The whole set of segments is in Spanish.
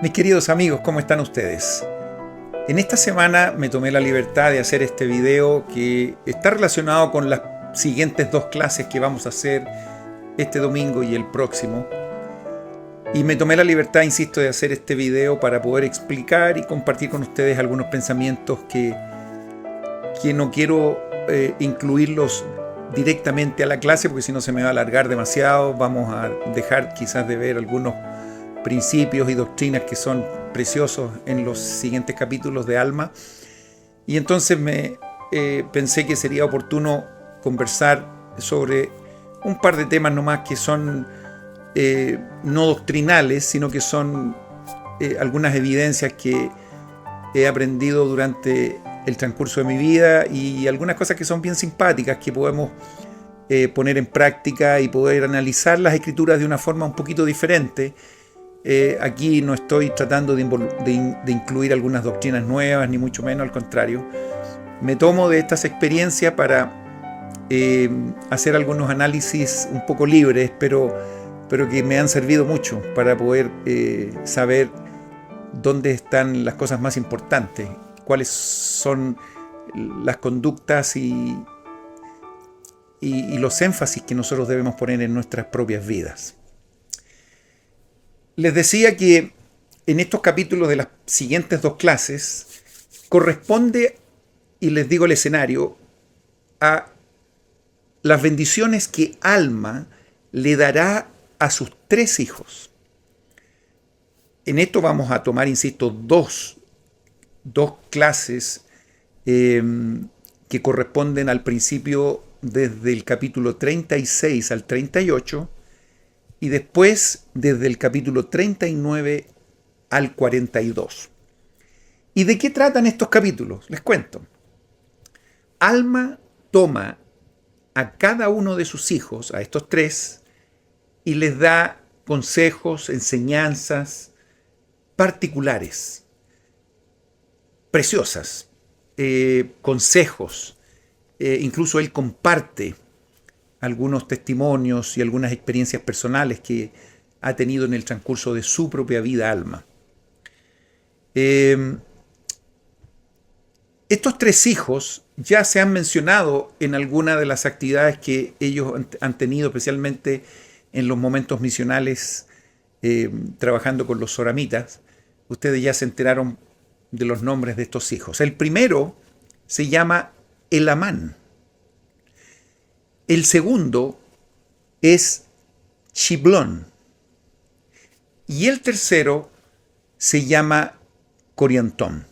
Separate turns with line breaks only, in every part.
Mis queridos amigos, ¿cómo están ustedes? En esta semana me tomé la libertad de hacer este video que está relacionado con las siguientes dos clases que vamos a hacer este domingo y el próximo. Y me tomé la libertad, insisto, de hacer este video para poder explicar y compartir con ustedes algunos pensamientos que no quiero incluirlos directamente a la clase, porque si no se me va a alargar demasiado. Vamos a dejar quizás de ver algunos principios y doctrinas que son preciosos en los siguientes capítulos de Alma. Y entonces pensé que sería oportuno conversar sobre un par de temas nomás que son no doctrinales, sino que son algunas evidencias que he aprendido durante el transcurso de mi vida y algunas cosas que son bien simpáticas que podemos poner en práctica y poder analizar las escrituras de una forma un poquito diferente. Aquí no estoy tratando de incluir algunas doctrinas nuevas, ni mucho menos, al contrario. Me tomo de estas experiencias para hacer algunos análisis un poco libres, pero que me han servido mucho para poder saber dónde están las cosas más importantes, cuáles son las conductas y los énfasis que nosotros debemos poner en nuestras propias vidas. Les decía que en estos capítulos de las siguientes dos clases corresponde, y les digo el escenario, a las bendiciones que Alma le dará a sus tres hijos. En esto vamos a tomar, insisto, dos clases que corresponden al principio desde el capítulo 36 al 38 y después desde el capítulo 39 al 42. ¿Y de qué tratan estos capítulos? Les cuento. Alma toma a cada uno de sus hijos, a estos tres, y les da consejos, enseñanzas particulares, preciosas, consejos. Incluso él comparte algunos testimonios y algunas experiencias personales que ha tenido en el transcurso de su propia vida Alma. Estos tres hijos ya se han mencionado en alguna de las actividades que ellos han tenido, especialmente en los momentos misionales trabajando con los soramitas. Ustedes ya se enteraron de los nombres de estos hijos. El primero se llama Elamán. El segundo es Chiblón. Y el tercero se llama Coriantón.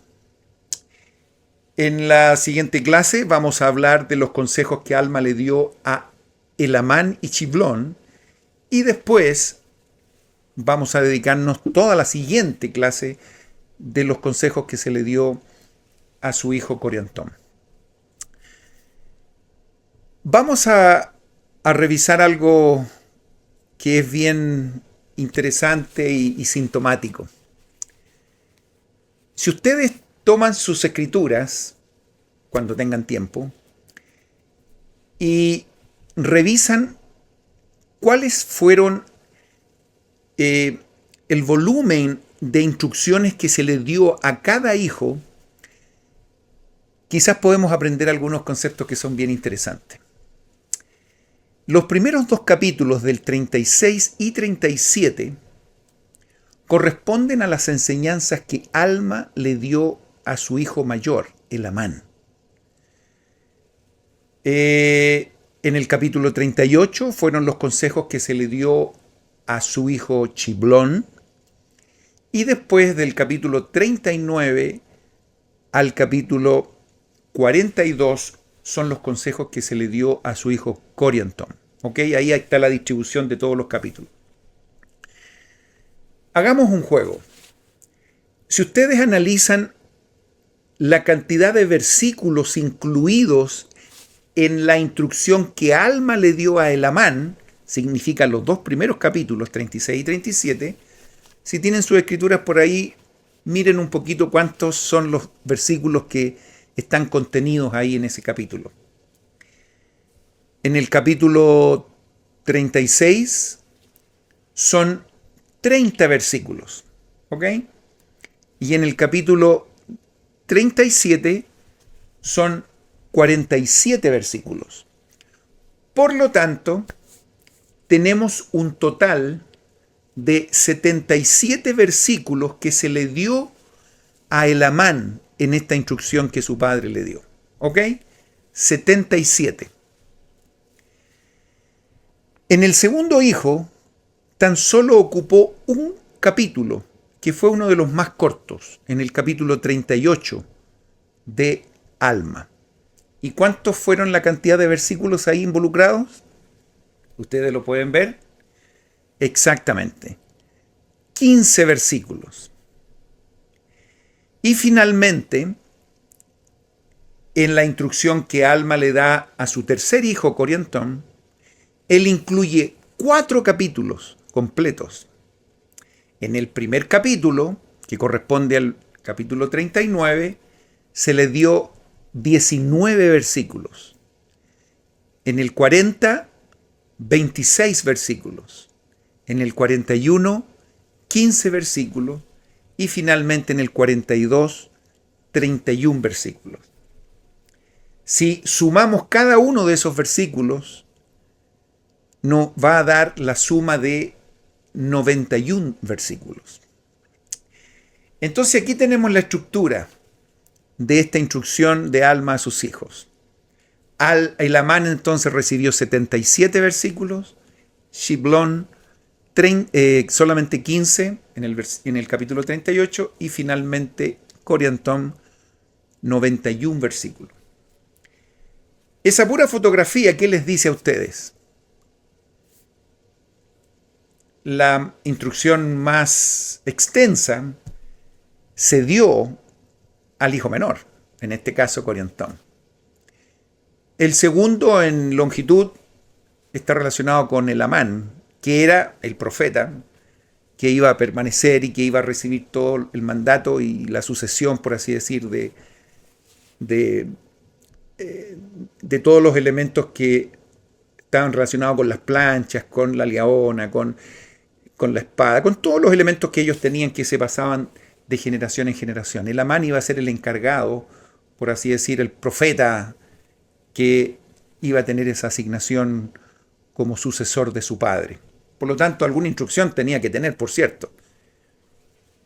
En la siguiente clase vamos a hablar de los consejos que Alma le dio a Elamán y Chiblón. Y después vamos a dedicarnos toda la siguiente clase de los consejos que se le dio a su hijo Coriantón. Vamos a revisar algo que es bien interesante y sintomático. Si ustedes toman sus escrituras, cuando tengan tiempo, y revisan cuáles fueron el volumen de instrucciones que se le dio a cada hijo, quizás podemos aprender algunos conceptos que son bien interesantes. Los primeros dos capítulos del 36 y 37 corresponden a las enseñanzas que Alma le dio a su hijo mayor, Elamán. En el capítulo 38 fueron los consejos que se le dio a su hijo Chiblón. Y después del capítulo 39 al capítulo 42 son los consejos que se le dio a su hijo Coriantón. ¿Ok? Ahí está la distribución de todos los capítulos. Hagamos un juego. Si ustedes analizan la cantidad de versículos incluidos en la instrucción que Alma le dio a Elamán, significan los dos primeros capítulos, 36 y 37, si tienen sus escrituras por ahí, miren un poquito cuántos son los versículos que están contenidos ahí en ese capítulo. En el capítulo 36 son 30 versículos, ¿ok? y en el capítulo 37 son 47 versículos. Por lo tanto, tenemos un total de 77 versículos que se le dio a Elamán en esta instrucción que su padre le dio. ¿Ok? 77. En el segundo hijo, tan solo ocupó un capítulo, que fue uno de los más cortos, en el capítulo 38 de Alma. ¿Y cuántos fueron la cantidad de versículos ahí involucrados? Ustedes lo pueden ver. Exactamente. 15 versículos. Y finalmente, en la instrucción que Alma le da a su tercer hijo, Coriantón, él incluye 4 capítulos completos. En el primer capítulo, que corresponde al capítulo 39, se le dio 19 versículos. En el 40, 26 versículos. En el 41, 15 versículos. Y finalmente en el 42, 31 versículos. Si sumamos cada uno de esos versículos, nos va a dar la suma de 91 versículos. Entonces aquí tenemos la estructura de esta instrucción de Alma a sus hijos. Elamán entonces recibió 77 versículos, Shiblón solamente 15 en el capítulo 38 y finalmente Coriantón 91 versículos. Esa pura fotografía, ¿qué les dice a ustedes? La instrucción más extensa se dio al hijo menor, en este caso Coriantón. El segundo en longitud está relacionado con Elamán, que era el profeta que iba a permanecer y que iba a recibir todo el mandato y la sucesión, por así decir, de todos los elementos que estaban relacionados con las planchas, con la liaona, con la espada, con todos los elementos que ellos tenían que se pasaban de generación en generación. Elamán iba a ser el encargado, por así decir, el profeta que iba a tener esa asignación como sucesor de su padre. Por lo tanto, alguna instrucción tenía que tener, por cierto.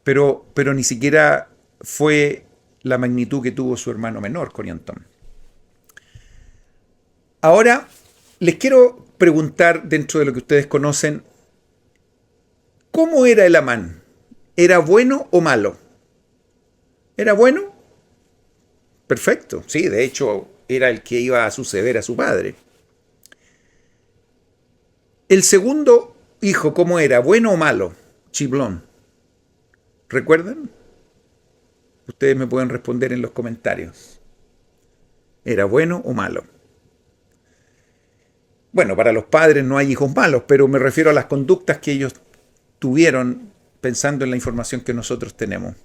Pero ni siquiera fue la magnitud que tuvo su hermano menor, Coriantón. Ahora, les quiero preguntar, dentro de lo que ustedes conocen, ¿cómo era Elamán? ¿Era bueno o malo? ¿Era bueno? Perfecto, sí, de hecho era el que iba a suceder a su padre. El segundo hijo, ¿cómo era? ¿Bueno o malo? Shiblón. ¿Recuerdan? Ustedes me pueden responder en los comentarios. ¿Era bueno o malo? Bueno, para los padres no hay hijos malos, pero me refiero a las conductas que ellos tuvieron pensando en la información que nosotros tenemos.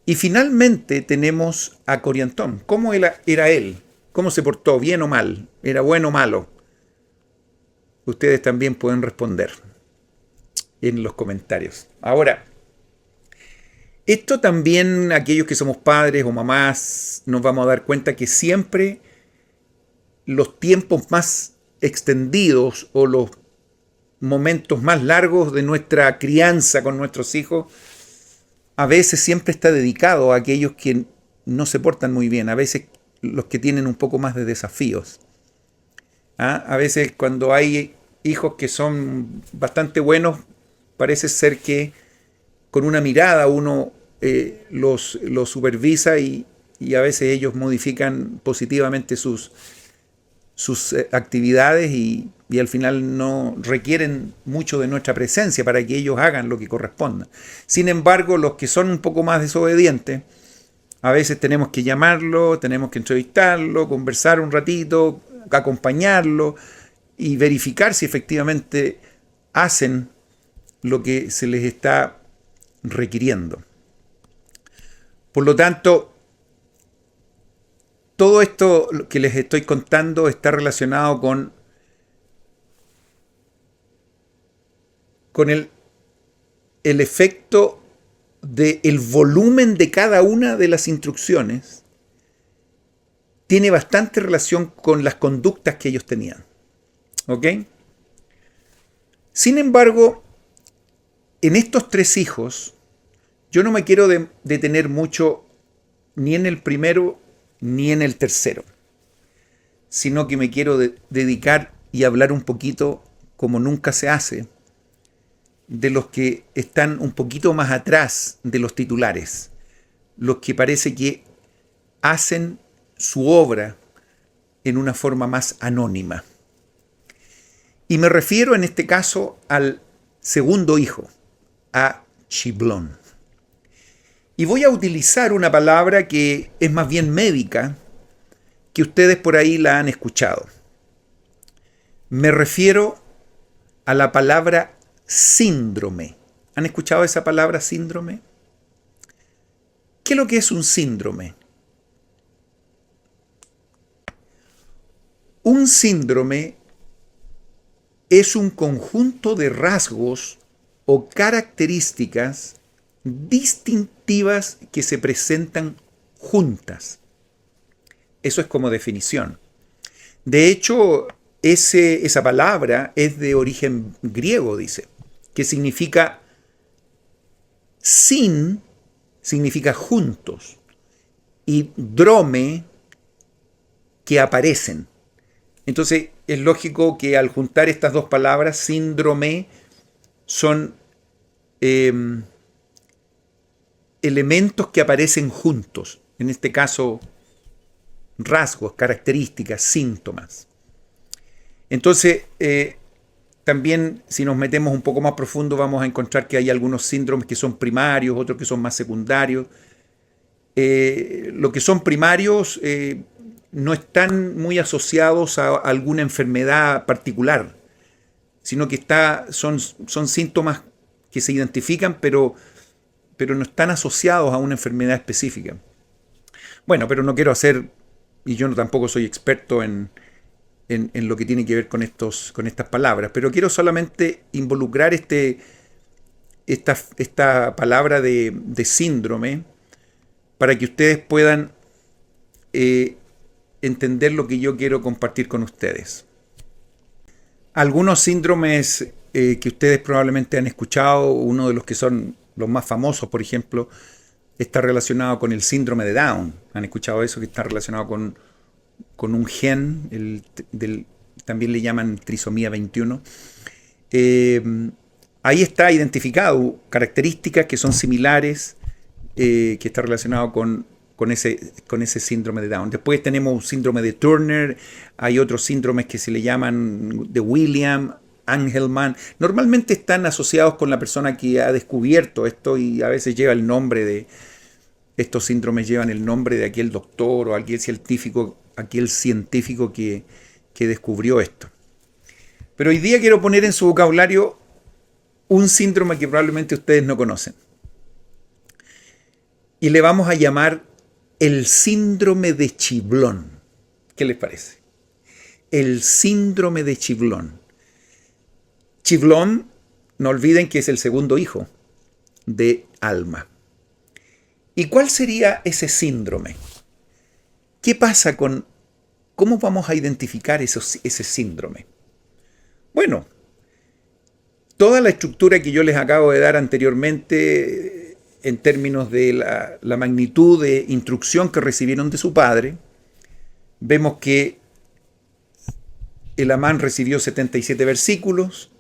Y finalmente tenemos a Coriantón. ¿Cómo era él? ¿Cómo se portó? ¿Bien o mal? ¿Era bueno o malo? Ustedes también pueden responder en los comentarios. Ahora, esto también, aquellos que somos padres o mamás, nos vamos a dar cuenta que siempre los tiempos más extendidos o los momentos más largos de nuestra crianza con nuestros hijos, a veces siempre está dedicado a aquellos que no se portan muy bien, a veces los que tienen un poco más de desafíos. A veces cuando hay hijos que son bastante buenos, parece ser que con una mirada uno los supervisa y a veces ellos modifican positivamente sus actividades y al final no requieren mucho de nuestra presencia para que ellos hagan lo que corresponda. Sin embargo, los que son un poco más desobedientes, a veces tenemos que llamarlo, tenemos que entrevistarlo, conversar un ratito, acompañarlo y verificar si efectivamente hacen lo que se les está requiriendo. Por lo tanto, todo esto que les estoy contando está relacionado con el efecto del volumen de cada una de las instrucciones tiene bastante relación con las conductas que ellos tenían. ¿Ok? Sin embargo, en estos tres hijos, yo no me quiero detener mucho ni en el primero ni en el tercero, sino que me quiero dedicar y hablar un poquito, como nunca se hace, de los que están un poquito más atrás de los titulares, los que parece que hacen su obra en una forma más anónima. Y me refiero en este caso al segundo hijo, a Chiblón. Y voy a utilizar una palabra que es más bien médica, que ustedes por ahí la han escuchado. Me refiero a la palabra síndrome. ¿Han escuchado esa palabra síndrome? ¿Qué es lo que es un síndrome? Un síndrome es un conjunto de rasgos o características distintivas que se presentan juntas. Eso es como definición. De hecho, esa palabra es de origen griego, dice, que significa sin, significa juntos, y drome, que aparecen. Entonces, es lógico que al juntar estas dos palabras, síndrome, son elementos que aparecen juntos. En este caso, rasgos, características, síntomas. Entonces, también si nos metemos un poco más profundo vamos a encontrar que hay algunos síndromes que son primarios, otros que son más secundarios. Lo que son primarios no están muy asociados a alguna enfermedad particular, sino que son síntomas que se identifican, pero no están asociados a una enfermedad específica. Bueno, pero no quiero hacer, y yo tampoco soy experto en lo que tiene que ver con estas palabras, pero quiero solamente involucrar esta palabra de síndrome para que ustedes puedan entender lo que yo quiero compartir con ustedes. Algunos síndromes que ustedes probablemente han escuchado, uno de los que son los más famosos, por ejemplo, está relacionado con el síndrome de Down. ¿Han escuchado eso? Que está relacionado con un gen, también le llaman trisomía 21. Ahí está identificado características que son similares, que está relacionado con ese síndrome de Down. Después tenemos un síndrome de Turner, hay otros síndromes que se le llaman de William, Angelman. Normalmente están asociados con la persona que ha descubierto esto y a veces lleva el nombre de... Estos síndromes llevan el nombre de aquel doctor o aquel científico que descubrió esto. Pero hoy día quiero poner en su vocabulario un síndrome que probablemente ustedes no conocen. Y le vamos a llamar el síndrome de Chiblón. ¿Qué les parece? El síndrome de Chiblón. Chiblón, no olviden que es el segundo hijo de Alma. ¿Y cuál sería ese síndrome? ¿Qué pasa cómo vamos a identificar ese síndrome? Bueno, toda la estructura que yo les acabo de dar anteriormente en términos de la magnitud de instrucción que recibieron de su padre, vemos que el Amán recibió 77 versículos,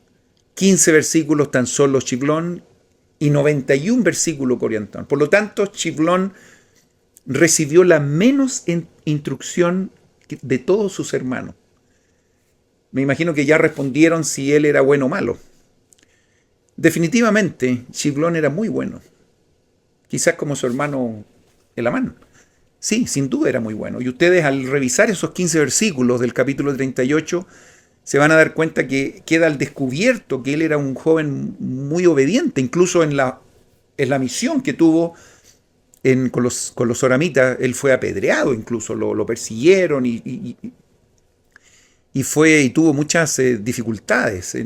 15 versículos tan solo Chiblón y 91 versículos Coriantón. Por lo tanto, Chiblón recibió la menos instrucción de todos sus hermanos. Me imagino que ya respondieron si él era bueno o malo. Definitivamente, Chiblón era muy bueno. Quizás como su hermano Elamán. Sí, sin duda era muy bueno. Y ustedes al revisar esos 15 versículos del capítulo 38, se van a dar cuenta que queda al descubierto que él era un joven muy obediente. Incluso en la misión que tuvo con los oramitas, él fue apedreado, incluso lo persiguieron y tuvo muchas dificultades.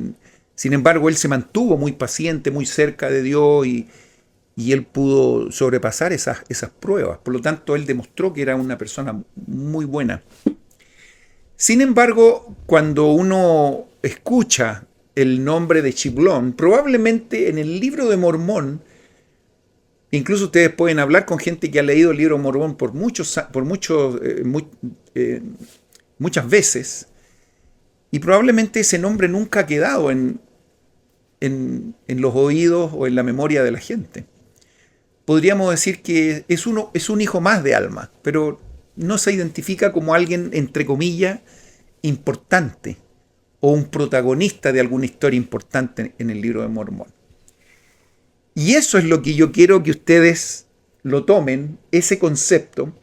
Sin embargo, él se mantuvo muy paciente, muy cerca de Dios y y él pudo sobrepasar esas pruebas. Por lo tanto, él demostró que era una persona muy buena. Sin embargo, cuando uno escucha el nombre de Chivlón, probablemente en el libro de Mormón, incluso ustedes pueden hablar con gente que ha leído el libro de Mormón muchas veces, y probablemente ese nombre nunca ha quedado en los oídos o en la memoria de la gente. Podríamos decir que es un hijo más de Alma, pero no se identifica como alguien, entre comillas, importante o un protagonista de alguna historia importante en el libro de Mormón. Y eso es lo que yo quiero que ustedes lo tomen, ese concepto,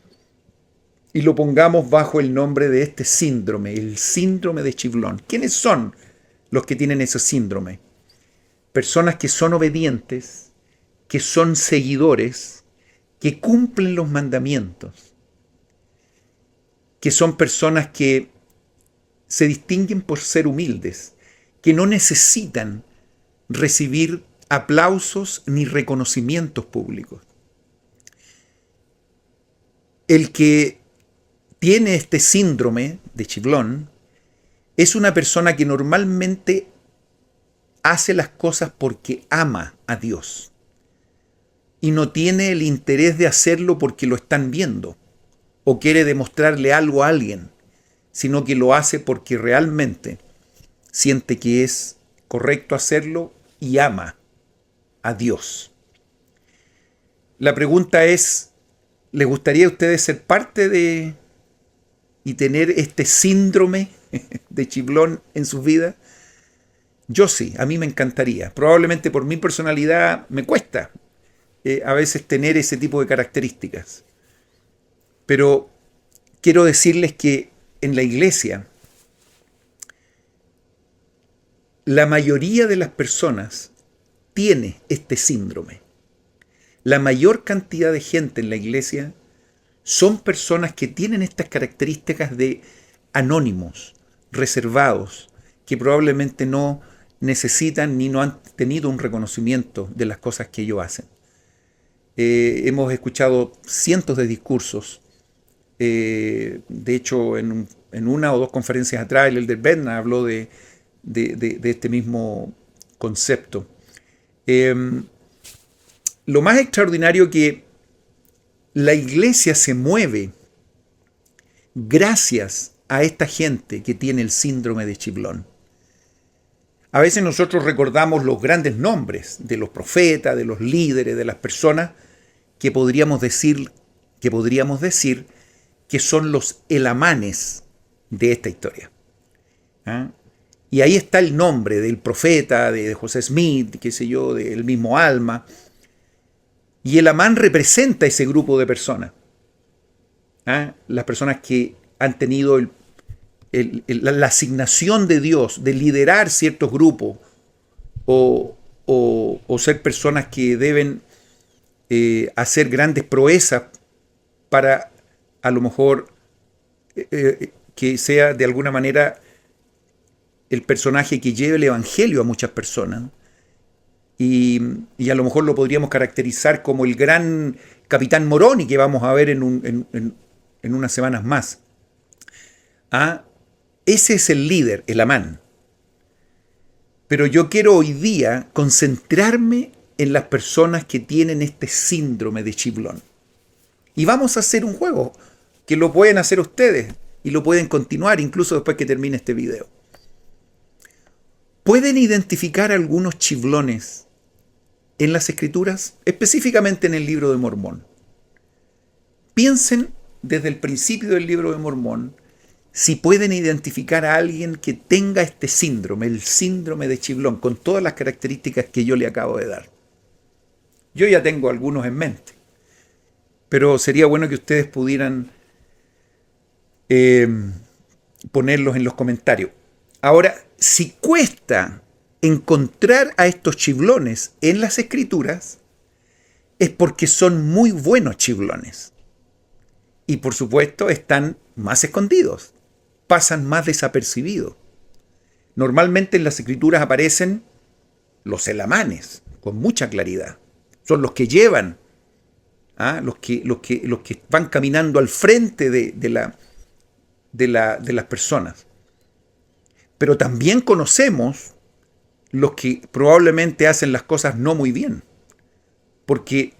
y lo pongamos bajo el nombre de este síndrome, el síndrome de Chivlón. ¿Quiénes son los que tienen ese síndrome? Personas que son obedientes, que son seguidores, que cumplen los mandamientos, que son personas que se distinguen por ser humildes, que no necesitan recibir aplausos ni reconocimientos públicos. El que tiene este síndrome de Chivlón es una persona que normalmente hace las cosas porque ama a Dios y no tiene el interés de hacerlo porque lo están viendo o quiere demostrarle algo a alguien, sino que lo hace porque realmente siente que es correcto hacerlo y ama a Dios. La pregunta es, ¿les gustaría a ustedes ser parte de y tener este síndrome de Chivlón en sus vidas? Yo sí, a mí me encantaría. Probablemente por mi personalidad me cuesta a veces tener ese tipo de características. Pero quiero decirles que en la iglesia la mayoría de las personas tiene este síndrome. La mayor cantidad de gente en la iglesia son personas que tienen estas características de anónimos, reservados, que probablemente no necesitan ni no han tenido un reconocimiento de las cosas que ellos hacen. Hemos escuchado cientos de discursos. De hecho, en una o dos conferencias atrás, el elder Bednar habló de este mismo concepto. Lo más extraordinario que la iglesia se mueve gracias a esta gente que tiene el síndrome de Chivlón. A veces nosotros recordamos los grandes nombres de los profetas, de los líderes, de las personas que podríamos decir que son los elamanes de esta historia. ¿Ah? Y ahí está el nombre del profeta, de José Smith, qué sé yo, del mismo Alma. Y el Amán representa ese grupo de personas. ¿Ah? Las personas que han tenido la asignación de Dios de liderar ciertos grupos o ser personas que deben hacer grandes proezas para a lo mejor que sea de alguna manera el personaje que lleve el evangelio a muchas personas. Y a lo mejor lo podríamos caracterizar como el gran capitán Moroni que vamos a ver en unas semanas más. ¿Ah? Ese es el líder, el Amán. Pero yo quiero hoy día concentrarme en las personas que tienen este síndrome de Chivlón. Y vamos a hacer un juego que lo pueden hacer ustedes y lo pueden continuar incluso después que termine este video. ¿Pueden identificar algunos chivlones en las Escrituras, específicamente en el libro de Mormón? Piensen desde el principio del libro de Mormón si pueden identificar a alguien que tenga este síndrome, el síndrome de Chivlón, con todas las características que yo le acabo de dar. Yo ya tengo algunos en mente, pero sería bueno que ustedes pudieran ponerlos en los comentarios. Ahora, si cuesta encontrar a estos chivlones en las Escrituras, es porque son muy buenos chivlones. Y por supuesto están más escondidos, pasan más desapercibidos. Normalmente en las Escrituras aparecen los elamanes, con mucha claridad. son los que llevan, los que van caminando al frente de las personas. Pero también conocemos los que probablemente hacen las cosas no muy bien, porque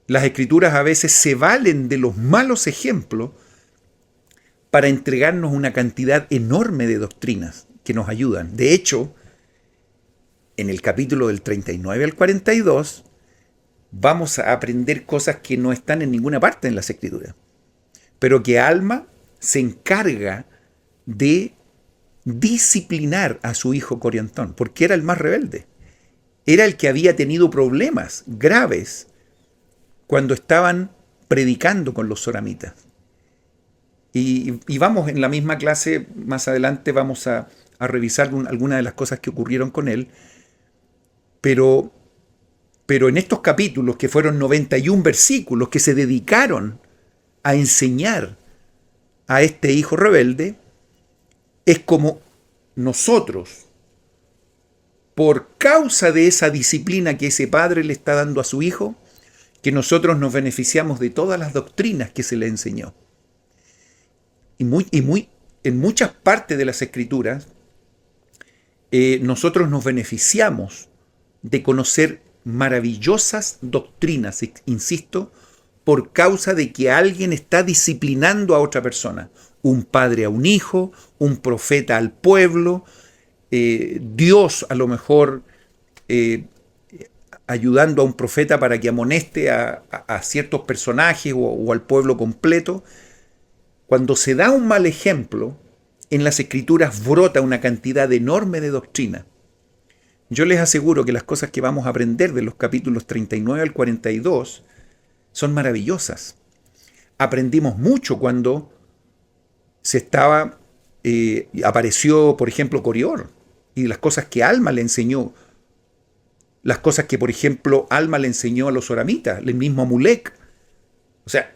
las escrituras a veces se valen de los malos ejemplos para entregarnos una cantidad enorme de doctrinas que nos ayudan. De hecho, en el capítulo del 39 al 42, vamos a aprender cosas que no están en ninguna parte en las escrituras, pero que Alma se encarga de disciplinar a su hijo Coriantón, porque era el más rebelde. Era el que había tenido problemas graves cuando estaban predicando con los soramitas. Y vamos en la misma clase, más adelante vamos a revisar algunas de las cosas que ocurrieron con él, pero en estos capítulos, que fueron 91 versículos que se dedicaron a enseñar a este hijo rebelde, es como nosotros, por causa de esa disciplina que ese padre le está dando a su hijo, que nosotros nos beneficiamos de todas las doctrinas que se le enseñó. En muchas partes de las escrituras, nosotros nos beneficiamos de conocer maravillosas doctrinas, insisto, por causa de que alguien está disciplinando a otra persona. Un padre a un hijo, un profeta al pueblo, Dios a lo mejor ayudando a un profeta para que amoneste a ciertos personajes o al pueblo completo. Cuando se da un mal ejemplo, en las escrituras brota una cantidad enorme de doctrina. Yo les aseguro que las cosas que vamos a aprender de los capítulos 39 al 42 son maravillosas. Aprendimos mucho cuando apareció, por ejemplo, Corior, y las cosas que Alma le enseñó, las cosas que, por ejemplo, Alma le enseñó a los oramitas, el mismo Amulek. O sea,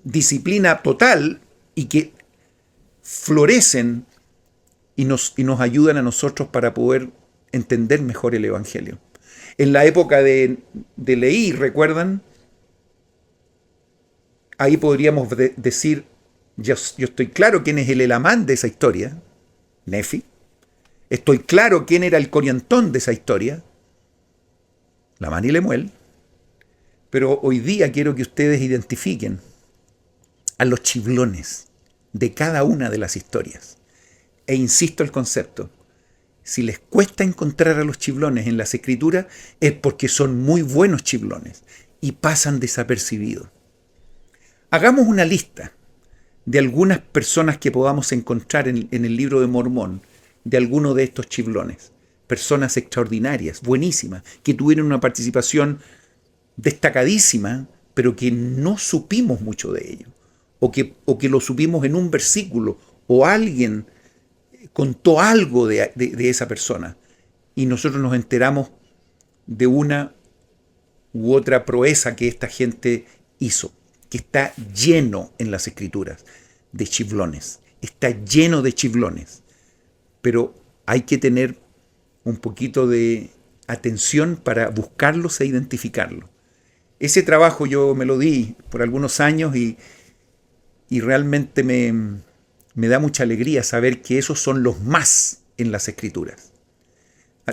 disciplina total, y que florecen y nos ayudan a nosotros para poder entender mejor el Evangelio. En la época de Leí, ¿recuerdan? Ahí podríamos decir, yo estoy claro quién es el Elamán de esa historia, Nefi. Estoy claro quién era el Coriantón de esa historia, Lamán y Lemuel. Pero hoy día quiero que ustedes identifiquen a los chiflones de cada una de las historias. E insisto el concepto, si les cuesta encontrar a los chiflones en las escrituras, es porque son muy buenos chiflones y pasan desapercibidos. Hagamos una lista de algunas personas que podamos encontrar en el libro de Mormón, de alguno de estos chiflones. Personas extraordinarias, buenísimas, que tuvieron una participación destacadísima, pero que no supimos mucho de ello. O que lo supimos en un versículo, o alguien contó algo de esa persona, y nosotros nos enteramos de una u otra proeza que esta gente hizo, que está lleno en las escrituras de chiflones. Está lleno de chiflones. Pero hay que tener un poquito de atención para buscarlos e identificarlos. Ese trabajo yo me lo di por algunos años y realmente me da mucha alegría saber que esos son los más en las escrituras.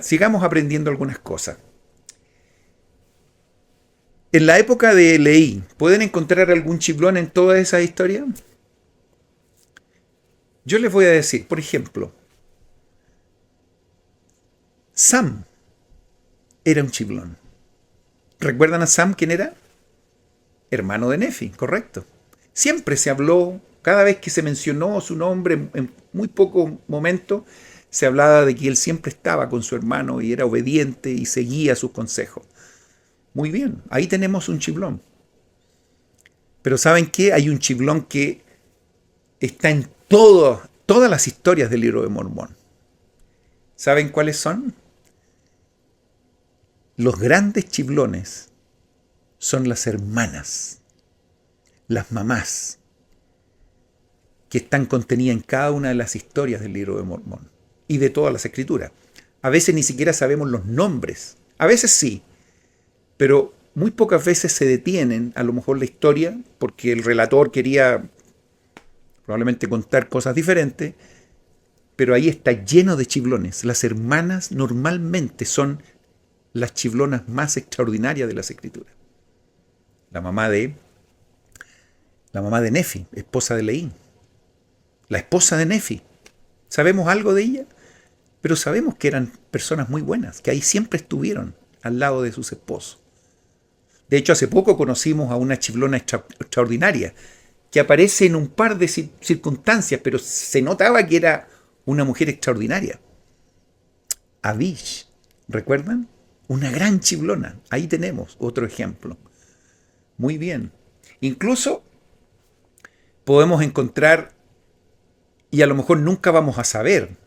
Sigamos aprendiendo algunas cosas. En la época de Leí, ¿pueden encontrar algún chiflón en toda esa historia? Yo les voy a decir, por ejemplo, Sam era un chiflón. ¿Recuerdan a Sam quién era? Hermano de Nefi, correcto. Siempre se habló, cada vez que se mencionó su nombre, en muy poco momento, se hablaba de que él siempre estaba con su hermano y era obediente y seguía sus consejos. Muy bien, ahí tenemos un chiflón. Pero ¿saben qué? Hay un chiflón que está en todas las historias del libro de Mormón. ¿Saben cuáles son? Los grandes chiflones son las hermanas, las mamás, que están contenidas en cada una de las historias del libro de Mormón y de todas las escrituras. A veces ni siquiera sabemos los nombres, a veces sí, pero muy pocas veces se detienen, a lo mejor la historia, porque el relator quería probablemente contar cosas diferentes, pero ahí está lleno de chiflones. Las hermanas normalmente son las chiflonas más extraordinarias de las escrituras. La mamá de Nefi, esposa de Leí. La esposa de Nefi. ¿Sabemos algo de ella? Pero sabemos que eran personas muy buenas, que ahí siempre estuvieron al lado de sus esposos. De hecho, hace poco conocimos a una chiflona extraordinaria, que aparece en un par de circunstancias, pero se notaba que era una mujer extraordinaria. Abish, ¿recuerdan? Una gran chiflona. Ahí tenemos otro ejemplo. Muy bien. Incluso podemos encontrar, y a lo mejor nunca vamos a saber,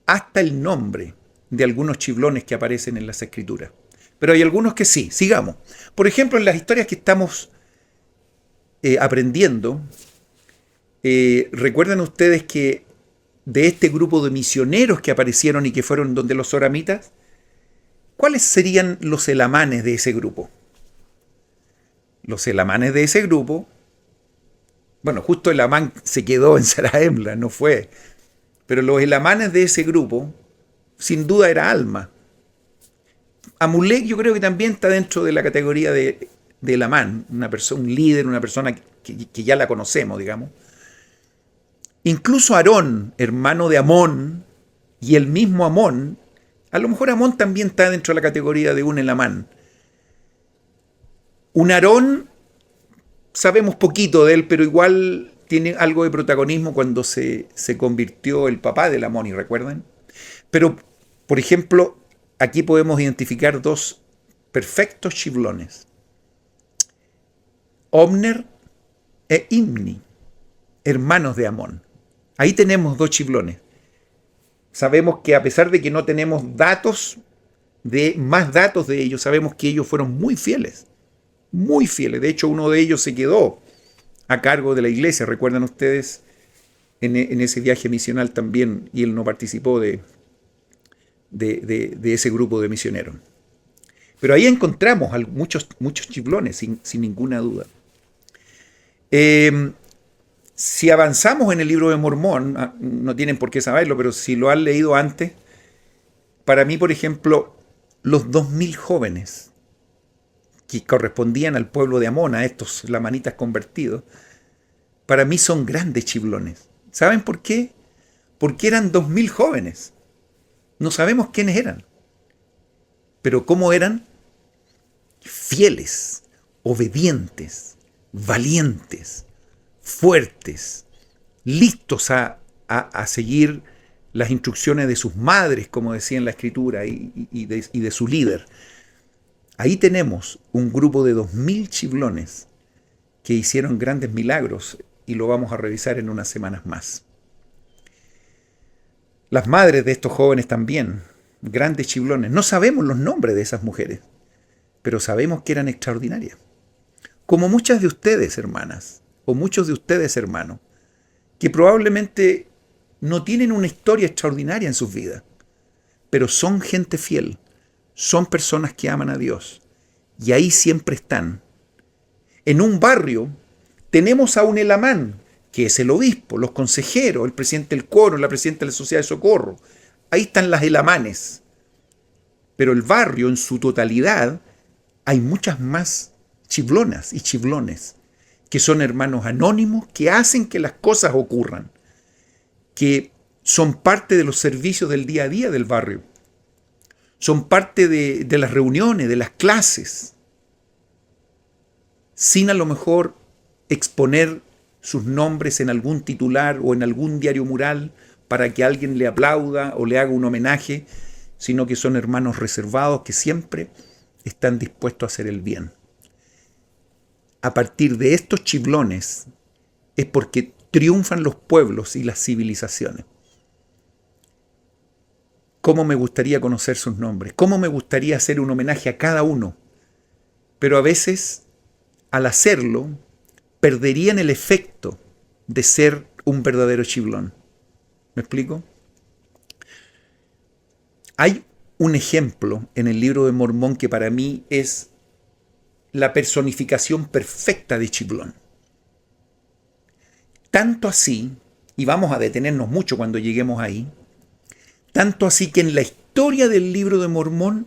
hasta el nombre de algunos chiflones que aparecen en las escrituras. Pero hay algunos que sí. Sigamos. Por ejemplo, en las historias que estamos aprendiendo, ¿recuerdan ustedes que de este grupo de misioneros que aparecieron y que fueron donde los soramitas, cuáles serían los elamanes de ese grupo? Los elamanes de ese grupo, bueno, justo Elamán se quedó en Zarahemla, no fue, pero los elamanes de ese grupo, sin duda era Alma. Amulek yo creo que también está dentro de la categoría de Elamán, una persona, un líder, una persona que ya la conocemos, digamos. Incluso Aarón, hermano de Amón, y el mismo Amón, a lo mejor Amón también está dentro de la categoría de un Elamán. Un Aarón, sabemos poquito de él, pero igual tiene algo de protagonismo cuando se convirtió el papá de Amón, ¿y recuerdan? Pero, por ejemplo, aquí podemos identificar dos perfectos chiflones. Omner e Imni, hermanos de Amón. Ahí tenemos dos chiflones. Sabemos que a pesar de que no tenemos más datos de ellos, sabemos que ellos fueron muy fieles. Muy fieles. De hecho, uno de ellos se quedó a cargo de la iglesia. ¿Recuerdan ustedes? En ese viaje misional también, y él no participó de ese grupo de misioneros. Pero ahí encontramos muchos chiflones, sin ninguna duda. Si avanzamos en el libro de Mormón, no tienen por qué saberlo, pero si lo han leído antes, para mí, por ejemplo, los 2000 jóvenes que correspondían al pueblo de Amón, a estos lamanitas convertidos, para mí son grandes chiflones. ¿Saben por qué? Porque eran 2000 jóvenes. No sabemos quiénes eran. Pero ¿cómo eran? Fieles, obedientes, valientes, fuertes, listos a seguir las instrucciones de sus madres, como decía en la escritura, y de su líder. Ahí tenemos un grupo de 2000 chiflones que hicieron grandes milagros, y lo vamos a revisar en unas semanas más. Las madres de estos jóvenes también, grandes chiflones. No sabemos los nombres de esas mujeres, pero sabemos que eran extraordinarias. Como muchas de ustedes, hermanas, o muchos de ustedes, hermanos, que probablemente no tienen una historia extraordinaria en sus vidas, pero son gente fiel, son personas que aman a Dios, y ahí siempre están. En un barrio tenemos a un elamán, que es el obispo, los consejeros, el presidente del coro, la presidenta de la sociedad de socorro. Ahí están las elamanes. Pero el barrio en su totalidad, hay muchas más chiflonas y chiflones, que son hermanos anónimos que hacen que las cosas ocurran, que son parte de los servicios del día a día del barrio, son parte de las reuniones, de las clases, sin a lo mejor exponer sus nombres en algún titular o en algún diario mural para que alguien le aplauda o le haga un homenaje, sino que son hermanos reservados que siempre están dispuestos a hacer el bien. A partir de estos chiflones es porque triunfan los pueblos y las civilizaciones. ¿Cómo me gustaría conocer sus nombres? ¿Cómo me gustaría hacer un homenaje a cada uno? Pero a veces, al hacerlo, perderían el efecto de ser un verdadero chiflón. ¿Me explico? Hay un ejemplo en el libro de Mormón que para mí es la personificación perfecta de Chivlón. Tanto así, y vamos a detenernos mucho cuando lleguemos ahí, tanto así que en la historia del libro de Mormón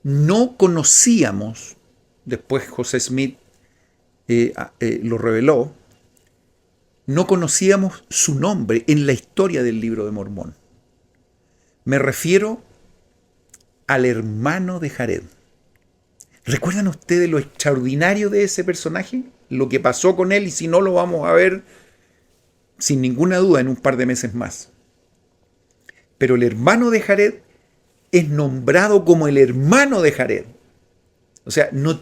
no conocíamos, después José Smith lo reveló, no conocíamos su nombre en la historia del libro de Mormón. Me refiero al hermano de Jared. ¿Recuerdan ustedes lo extraordinario de ese personaje? Lo que pasó con él, y si no lo vamos a ver sin ninguna duda en un par de meses más. Pero el hermano de Jared es nombrado como el hermano de Jared. O sea, no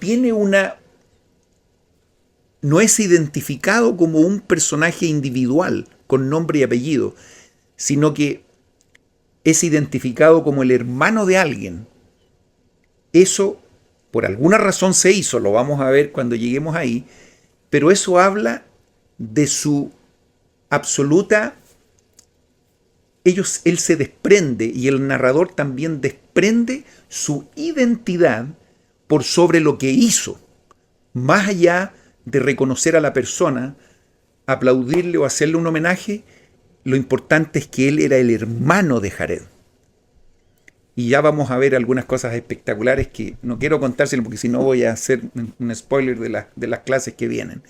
es identificado como un personaje individual con nombre y apellido, sino que es identificado como el hermano de alguien. Eso, por alguna razón se hizo, lo vamos a ver cuando lleguemos ahí, pero eso habla de su absoluta... Él se desprende, y el narrador también desprende su identidad por sobre lo que hizo, más allá de reconocer a la persona, aplaudirle o hacerle un homenaje. Lo importante es que él era el hermano de Jared. Y ya vamos a ver algunas cosas espectaculares que no quiero contárselas porque si no voy a hacer un spoiler de las clases que vienen.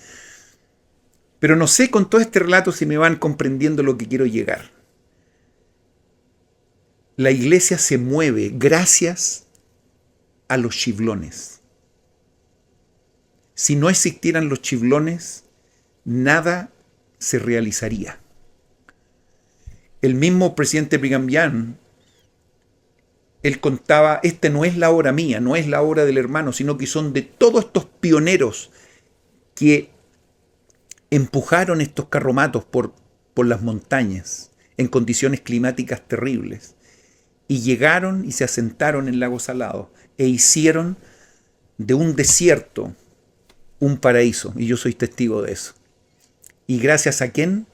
Pero no sé con todo este relato si me van comprendiendo lo que quiero llegar. La iglesia se mueve gracias a los chivlones. Si no existieran los chivlones, nada se realizaría. El mismo presidente Brigham Young, él contaba, esta no es la obra mía, no es la obra del hermano, sino que son de todos estos pioneros que empujaron estos carromatos por las montañas en condiciones climáticas terribles y llegaron y se asentaron en Lago Salado e hicieron de un desierto un paraíso, y yo soy testigo de eso. ¿Y gracias a quién?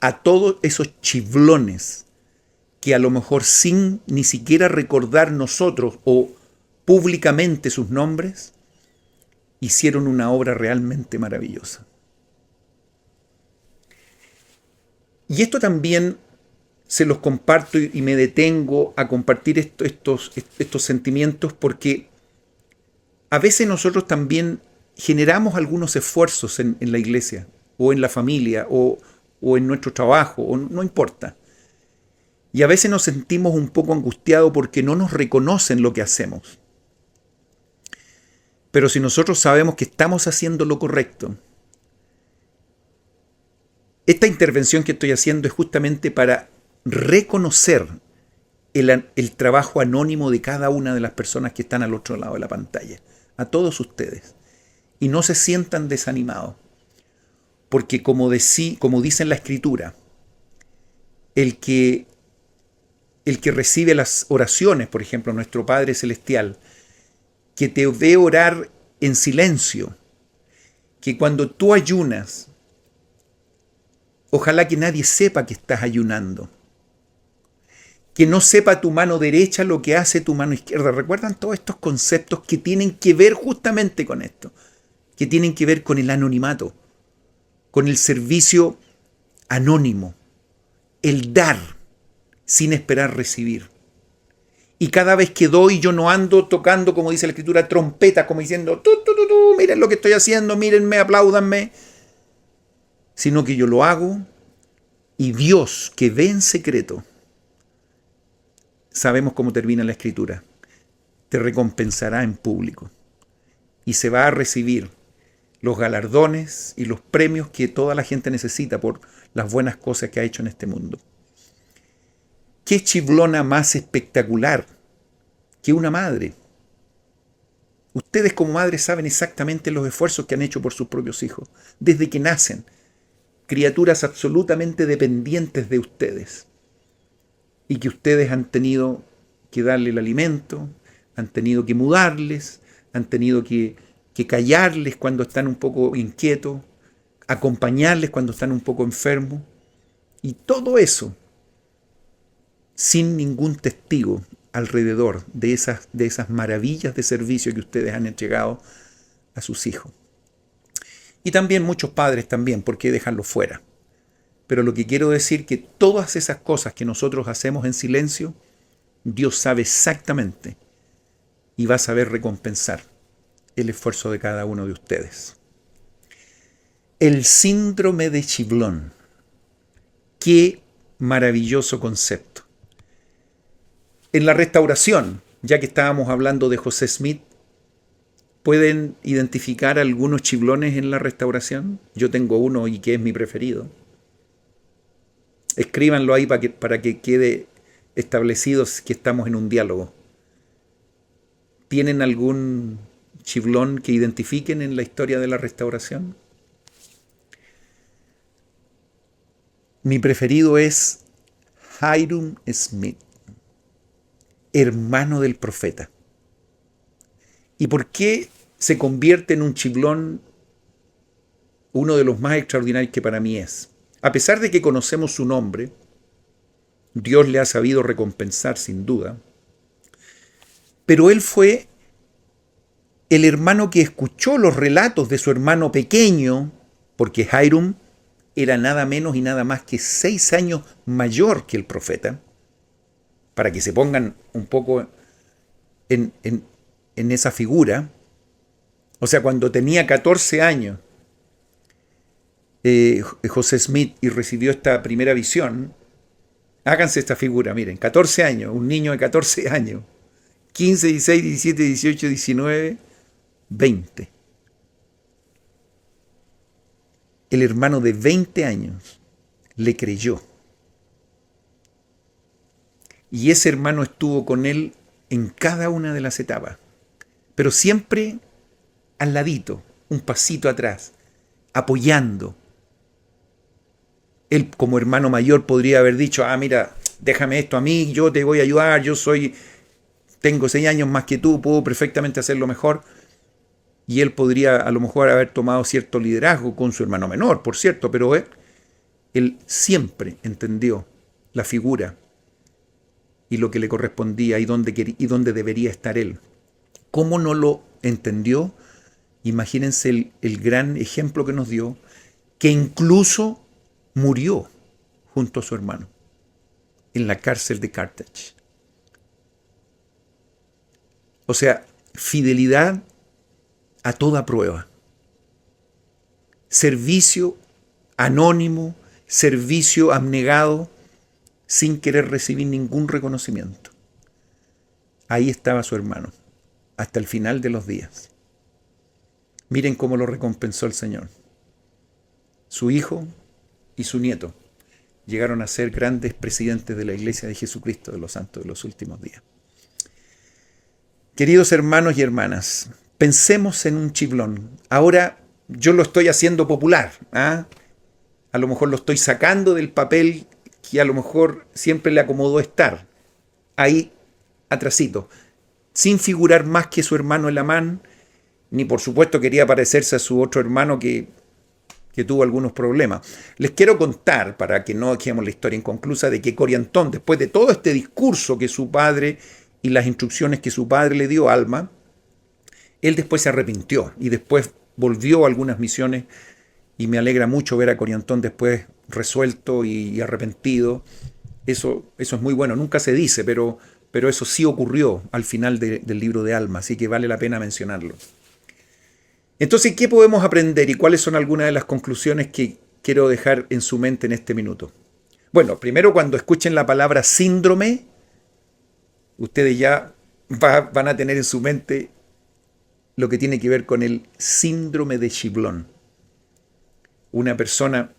A todos esos chivlones que a lo mejor sin ni siquiera recordar nosotros o públicamente sus nombres, hicieron una obra realmente maravillosa. Y esto también se los comparto y me detengo a compartir estos sentimientos porque a veces nosotros también generamos algunos esfuerzos en la iglesia o en la familia o en nuestro trabajo, o no importa. Y a veces nos sentimos un poco angustiados porque no nos reconocen lo que hacemos. Pero si nosotros sabemos que estamos haciendo lo correcto, esta intervención que estoy haciendo es justamente para reconocer el trabajo anónimo de cada una de las personas que están al otro lado de la pantalla, a todos ustedes. Y no se sientan desanimados, porque como dice en la Escritura, el que recibe las oraciones, por ejemplo, nuestro Padre Celestial, que te ve orar en silencio, que cuando tú ayunas, ojalá que nadie sepa que estás ayunando, que no sepa tu mano derecha lo que hace tu mano izquierda. ¿Recuerdan todos estos conceptos que tienen que ver justamente con esto? Que tienen que ver con el anonimato, con el servicio anónimo, el dar sin esperar recibir. Y cada vez que doy, yo no ando tocando, como dice la Escritura, trompeta, como diciendo, miren lo que estoy haciendo, mírenme, apláudanme, sino que yo lo hago y Dios, que ve en secreto, sabemos cómo termina la Escritura, te recompensará en público y se va a recibir los galardones y los premios que toda la gente necesita por las buenas cosas que ha hecho en este mundo. ¿Qué chivlona más espectacular que una madre? Ustedes como madres saben exactamente los esfuerzos que han hecho por sus propios hijos, desde que nacen, criaturas absolutamente dependientes de ustedes, y que ustedes han tenido que darle el alimento, han tenido que mudarles, han tenido que callarles cuando están un poco inquietos, acompañarles cuando están un poco enfermos, y todo eso sin ningún testigo alrededor de esas maravillas de servicio que ustedes han entregado a sus hijos. Y también muchos padres también, ¿por qué dejarlo fuera? Pero lo que quiero decir es que todas esas cosas que nosotros hacemos en silencio, Dios sabe exactamente y va a saber recompensar el esfuerzo de cada uno de ustedes. El síndrome de Chivlón. Qué maravilloso concepto. En la restauración, ya que estábamos hablando de José Smith, ¿pueden identificar algunos chiblones en la restauración? Yo tengo uno y que es mi preferido. Escríbanlo ahí para que quede establecido que estamos en un diálogo. ¿Tienen algún chiblón que identifiquen en la historia de la restauración? Mi preferido es Hyrum Smith, hermano del profeta. ¿Y por qué se convierte en un chiblón uno de los más extraordinarios que para mí es? A pesar de que conocemos su nombre, Dios le ha sabido recompensar sin duda, pero él fue el hermano que escuchó los relatos de su hermano pequeño, porque Hyrum era nada menos y nada más que 6 años mayor que el profeta, para que se pongan un poco en esa figura. O sea, cuando tenía 14 años, José Smith y recibió esta primera visión, háganse esta figura, miren, 14 años, un niño de 14 años, 15, 16, 17, 18, 19, 20. El hermano de 20 años le creyó. Y ese hermano estuvo con él en cada una de las etapas, pero siempre al ladito, un pasito atrás, apoyando. Él como hermano mayor podría haber dicho, mira, déjame esto a mí, yo te voy a ayudar, tengo 6 años más que tú, puedo perfectamente hacerlo mejor. Y él podría a lo mejor haber tomado cierto liderazgo con su hermano menor, por cierto, pero él siempre entendió la figura y lo que le correspondía y dónde debería estar él. ¿Cómo no lo entendió? Imagínense el gran ejemplo que nos dio, que incluso murió junto a su hermano en la cárcel de Carthage. O sea, fidelidad a toda prueba. Servicio anónimo, servicio abnegado, sin querer recibir ningún reconocimiento. Ahí estaba su hermano, hasta el final de los días. Miren cómo lo recompensó el Señor. Su hijo y su nieto llegaron a ser grandes presidentes de la Iglesia de Jesucristo de los Santos de los Últimos Días. Queridos hermanos y hermanas, pensemos en un chiblón. Ahora yo lo estoy haciendo popular. A lo mejor lo estoy sacando del papel que a lo mejor siempre le acomodó estar. Ahí, atrasito. Sin figurar más que su hermano Elamán, ni por supuesto quería parecerse a su otro hermano que tuvo algunos problemas. Les quiero contar, para que no dejemos la historia inconclusa, de que Coriantón, después de todo este discurso que su padre y las instrucciones que su padre le dio a Alma, él después se arrepintió y después volvió a algunas misiones, y me alegra mucho ver a Coriantón después resuelto y arrepentido. Eso es muy bueno, nunca se dice, pero eso sí ocurrió al final del libro de Alma, así que vale la pena mencionarlo. Entonces, ¿qué podemos aprender y cuáles son algunas de las conclusiones que quiero dejar en su mente en este minuto? Bueno, primero, cuando escuchen la palabra síndrome, ustedes ya van a tener en su mente lo que tiene que ver con el síndrome de Chiblón. Una persona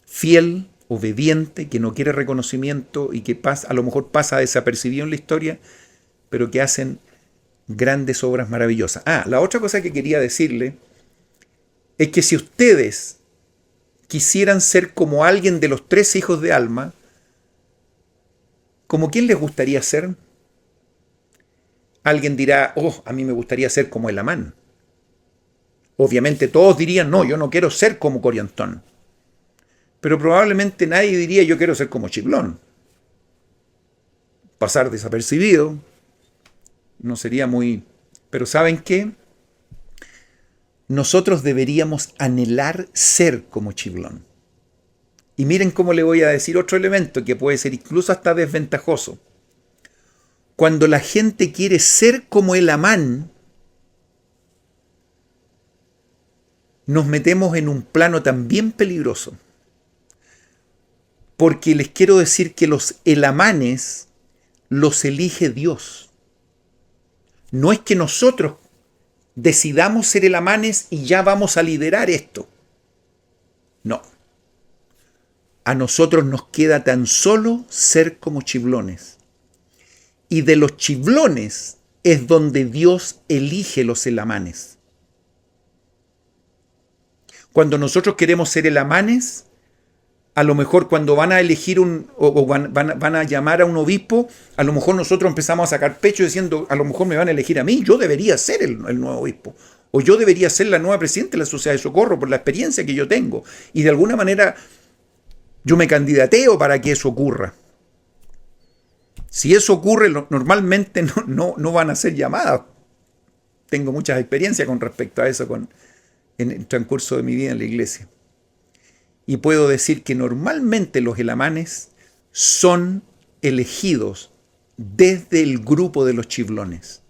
fiel, obediente, que no quiere reconocimiento y que a lo mejor pasa desapercibido en la historia, pero que hacen grandes obras maravillosas. La otra cosa que quería decirle es que si ustedes quisieran ser como alguien de los 3 hijos de Alma, ¿como quién les gustaría ser? Alguien dirá, a mí me gustaría ser como Elamán. Obviamente todos dirían, no, yo no quiero ser como Coriantón. Pero probablemente nadie diría, yo quiero ser como Chiblón. pasar desapercibido. No sería muy... Pero ¿saben qué? Nosotros deberíamos anhelar ser como Chiflón. Y miren cómo le voy a decir otro elemento que puede ser incluso hasta desventajoso. Cuando la gente quiere ser como el Amán, nos metemos en un plano también peligroso. Porque les quiero decir que los elamanes los elige Dios. No es que nosotros decidamos ser elamanes y ya vamos a liderar esto. No. A nosotros nos queda tan solo ser como chiflones. Y de los chiflones es donde Dios elige los elamanes. Cuando nosotros queremos ser elamanes, a lo mejor cuando van a elegir van a llamar a un obispo, a lo mejor nosotros empezamos a sacar pecho diciendo, a lo mejor me van a elegir a mí, yo debería ser el nuevo obispo. O yo debería ser la nueva presidenta de la Sociedad de Socorro por la experiencia que yo tengo. Y de alguna manera yo me candidateo para que eso ocurra. Si eso ocurre, normalmente no van a ser llamadas. Tengo muchas experiencias con respecto a eso en el transcurso de mi vida en la iglesia. Y puedo decir que normalmente los elamanes son elegidos desde el grupo de los chiflones.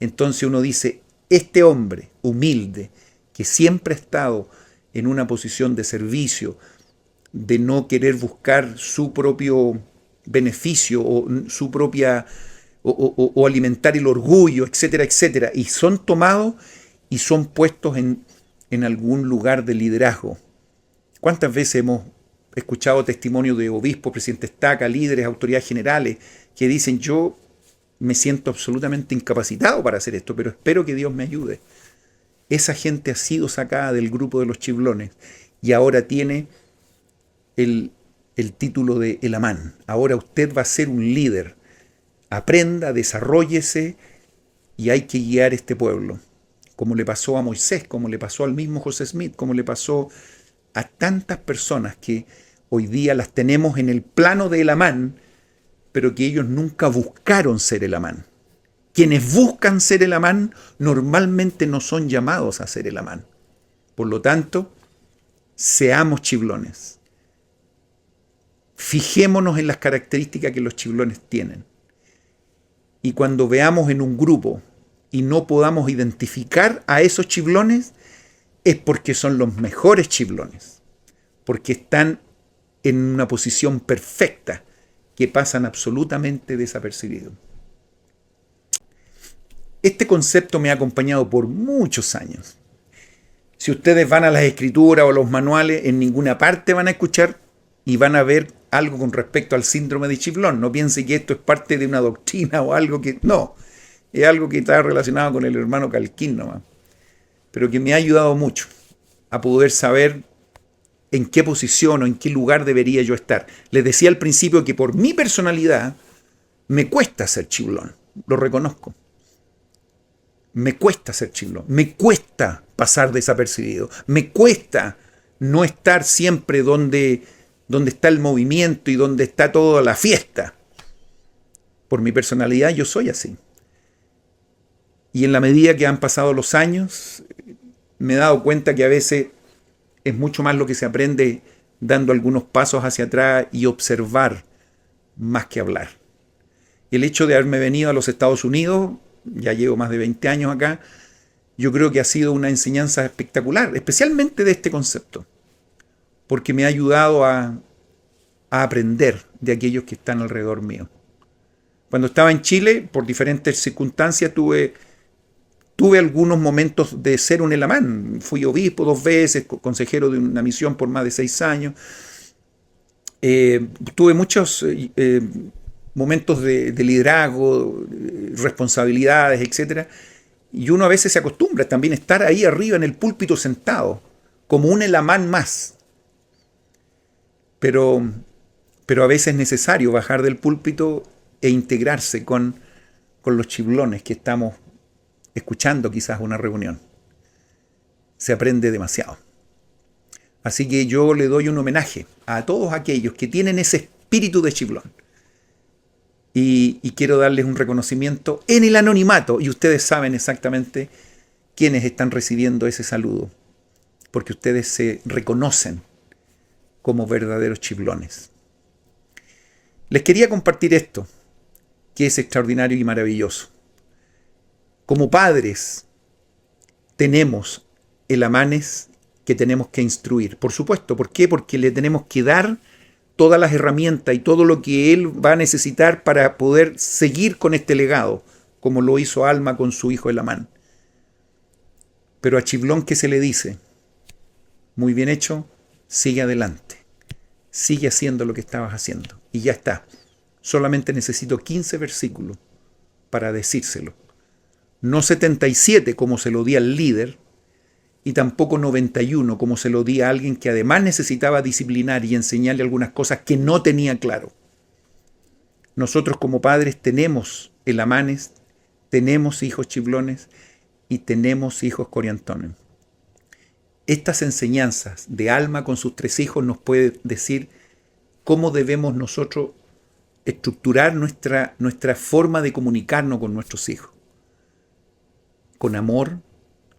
Entonces uno dice, este hombre humilde, que siempre ha estado en una posición de servicio, de no querer buscar su propio beneficio o su propia o alimentar el orgullo, etcétera, etcétera, y son tomados y son puestos en algún lugar de liderazgo. ¿Cuántas veces hemos escuchado testimonios de obispos, presidentes TACA, líderes, autoridades generales, que dicen, yo me siento absolutamente incapacitado para hacer esto, pero espero que Dios me ayude? Esa gente ha sido sacada del grupo de los chiflones y ahora tiene el título de elamán. Ahora usted va a ser un líder. Aprenda, desarróllese y hay que guiar este pueblo. Como le pasó a Moisés, como le pasó al mismo José Smith, como le pasó a tantas personas que hoy día las tenemos en el plano de elamán, pero que ellos nunca buscaron ser elamán. Quienes buscan ser elamán normalmente no son llamados a ser elamán. Por lo tanto, seamos chiflones. Fijémonos en las características que los chiflones tienen. Y cuando veamos en un grupo y no podamos identificar a esos chiflones, es porque son los mejores chiflones, porque están en una posición perfecta, que pasan absolutamente desapercibidos. Este concepto me ha acompañado por muchos años. Si ustedes van a las escrituras o los manuales, en ninguna parte van a escuchar y van a ver algo con respecto al síndrome de chiflón. No piense que esto es parte de una doctrina o algo que... No, es algo que está relacionado con el hermano Calquín nomás, pero que me ha ayudado mucho a poder saber en qué posición o en qué lugar debería yo estar. Les decía al principio que por mi personalidad me cuesta ser chiflón, lo reconozco. Me cuesta ser chiflón, me cuesta pasar desapercibido, me cuesta no estar siempre donde está el movimiento y donde está toda la fiesta. Por mi personalidad yo soy así. Y en la medida que han pasado los años, me he dado cuenta que a veces es mucho más lo que se aprende dando algunos pasos hacia atrás y observar más que hablar. El hecho de haberme venido a los Estados Unidos, ya llevo más de 20 años acá, yo creo que ha sido una enseñanza espectacular, especialmente de este concepto, porque me ha ayudado a aprender de aquellos que están alrededor mío. Cuando estaba en Chile, por diferentes circunstancias, tuve algunos momentos de ser un elamán. Fui obispo 2 veces, consejero de una misión por más de 6 años. Tuve muchos momentos de liderazgo, responsabilidades, etc. Y uno a veces se acostumbra también a estar ahí arriba en el púlpito sentado, como un elamán más. Pero a veces es necesario bajar del púlpito e integrarse con los chiflones que estamos escuchando quizás una reunión. Se aprende demasiado. Así que yo le doy un homenaje a todos aquellos que tienen ese espíritu de chiflón. y quiero darles un reconocimiento en el anonimato, y ustedes saben exactamente quiénes están recibiendo ese saludo, porque ustedes se reconocen como verdaderos chiflones. Les quería compartir esto, que es extraordinario y maravilloso. Como padres, tenemos el amanes que tenemos que instruir. Por supuesto, ¿por qué? Porque le tenemos que dar todas las herramientas y todo lo que él va a necesitar para poder seguir con este legado, como lo hizo Alma con su hijo Elamán. Pero a Chiflón, ¿qué se le dice? Muy bien hecho, sigue adelante. Sigue haciendo lo que estabas haciendo. Y ya está. Solamente necesito 15 versículos para decírselo. No 77 como se lo di al líder, y tampoco 91 como se lo di a alguien que además necesitaba disciplinar y enseñarle algunas cosas que no tenía claro. Nosotros como padres tenemos elamanes, tenemos hijos chiflones y tenemos hijos coriantones. Estas enseñanzas de Alma con sus 3 hijos nos puede decir cómo debemos nosotros estructurar nuestra forma de comunicarnos con nuestros hijos. Con amor,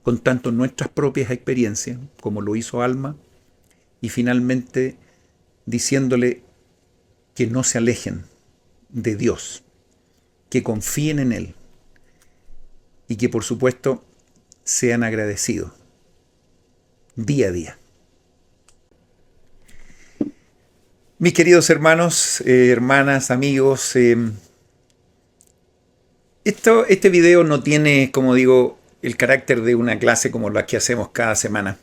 con tanto nuestras propias experiencias, como lo hizo Alma, y finalmente diciéndole que no se alejen de Dios, que confíen en Él y que por supuesto sean agradecidos día a día. Mis queridos hermanos, hermanas, amigos, este video no tiene, como digo, el carácter de una clase como la que hacemos cada semana.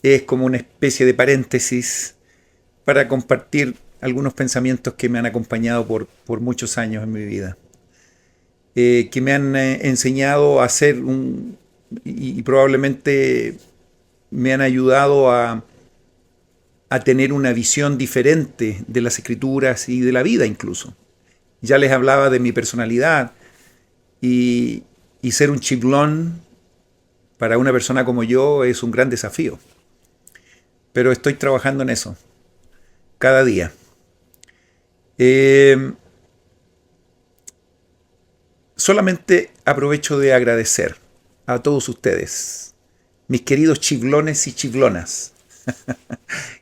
Es como una especie de paréntesis para compartir algunos pensamientos que me han acompañado por muchos años en mi vida. Que me han enseñado a hacer y probablemente me han ayudado a tener una visión diferente de las escrituras y de la vida incluso. Ya les hablaba de mi personalidad y ser un chiflón para una persona como yo es un gran desafío. Pero estoy trabajando en eso cada día. Solamente aprovecho de agradecer a todos ustedes, mis queridos chiflones y chiflonas,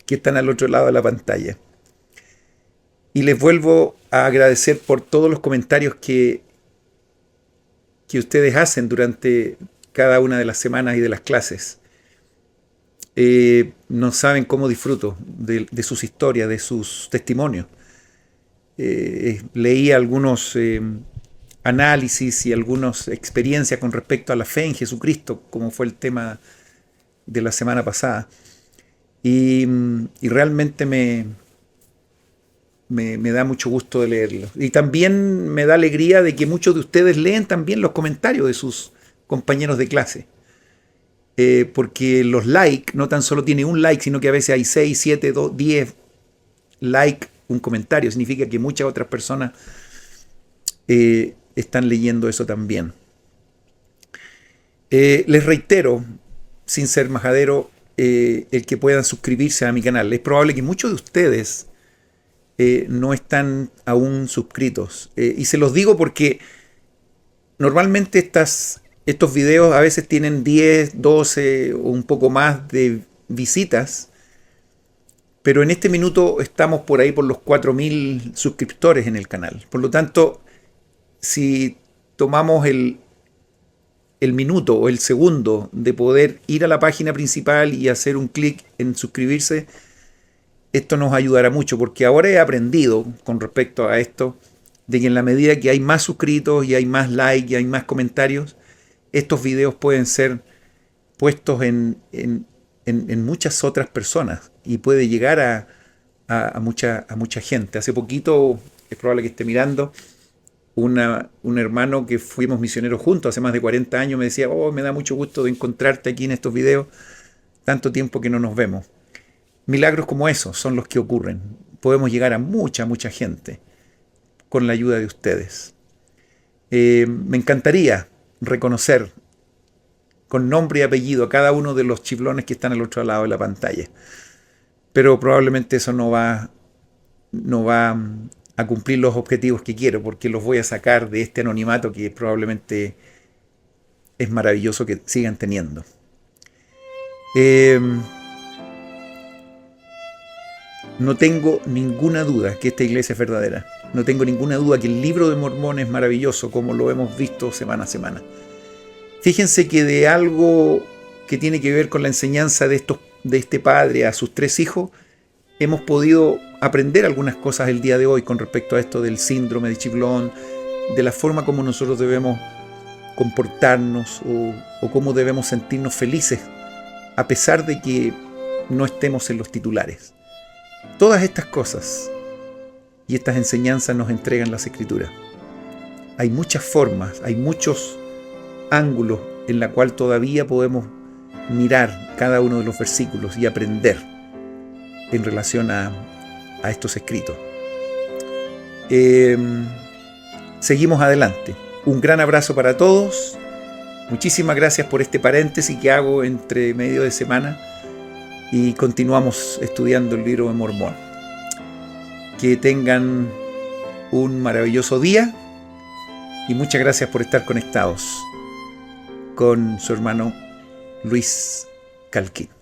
que están al otro lado de la pantalla. Y les vuelvo a agradecer por todos los comentarios que ustedes hacen durante cada una de las semanas y de las clases. No saben cómo disfruto de sus historias, de sus testimonios. Leí algunos análisis y algunas experiencias con respecto a la fe en Jesucristo, como fue el tema de la semana pasada. Y realmente me da mucho gusto de leerlo. Y también me da alegría de que muchos de ustedes leen también los comentarios de sus compañeros de clase. Porque los likes no tan solo tiene un like, sino que a veces hay 6, 7, 10 likes, un comentario. Significa que muchas otras personas están leyendo eso también. Les reitero, sin ser majadero, el que puedan suscribirse a mi canal. Es probable que muchos de ustedes no están aún suscritos. Y se los digo porque normalmente estos videos a veces tienen 10, 12 o un poco más de visitas, pero en este minuto estamos por ahí por los 4.000 suscriptores en el canal. Por lo tanto, si tomamos el minuto o el segundo de poder ir a la página principal y hacer un clic en suscribirse, esto nos ayudará mucho, porque ahora he aprendido con respecto a esto, de que en la medida que hay más suscritos y hay más likes y hay más comentarios, estos videos pueden ser puestos en muchas otras personas y puede llegar a mucha gente. Hace poquito, es probable que esté mirando, un hermano que fuimos misioneros juntos hace más de 40 años me decía: oh, me da mucho gusto de encontrarte aquí en estos videos, tanto tiempo que no nos vemos. Milagros como esos son los que ocurren. Podemos llegar a mucha gente con la ayuda de ustedes. Me encantaría reconocer con nombre y apellido a cada uno de los chiflones que están al otro lado de la pantalla. Pero probablemente eso no va a cumplir los objetivos que quiero, porque los voy a sacar de este anonimato que probablemente es maravilloso que sigan teniendo. No tengo ninguna duda que esta iglesia es verdadera. No tengo ninguna duda que el libro de Mormón es maravilloso, como lo hemos visto semana a semana. Fíjense que de algo que tiene que ver con la enseñanza de este padre a sus 3 hijos, hemos podido aprender algunas cosas el día de hoy con respecto a esto del síndrome de Chiblón, de la forma como nosotros debemos comportarnos o cómo debemos sentirnos felices a pesar de que no estemos en los titulares. Todas estas cosas y estas enseñanzas nos entregan las Escrituras. Hay muchas formas, hay muchos ángulos en la cual todavía podemos mirar cada uno de los versículos y aprender en relación a estos escritos. Seguimos adelante. Un gran abrazo para todos. Muchísimas gracias por este paréntesis que hago entre medio de semana y continuamos estudiando el libro de Mormón. Que tengan un maravilloso día y muchas gracias por estar conectados con su hermano Luis Calquín.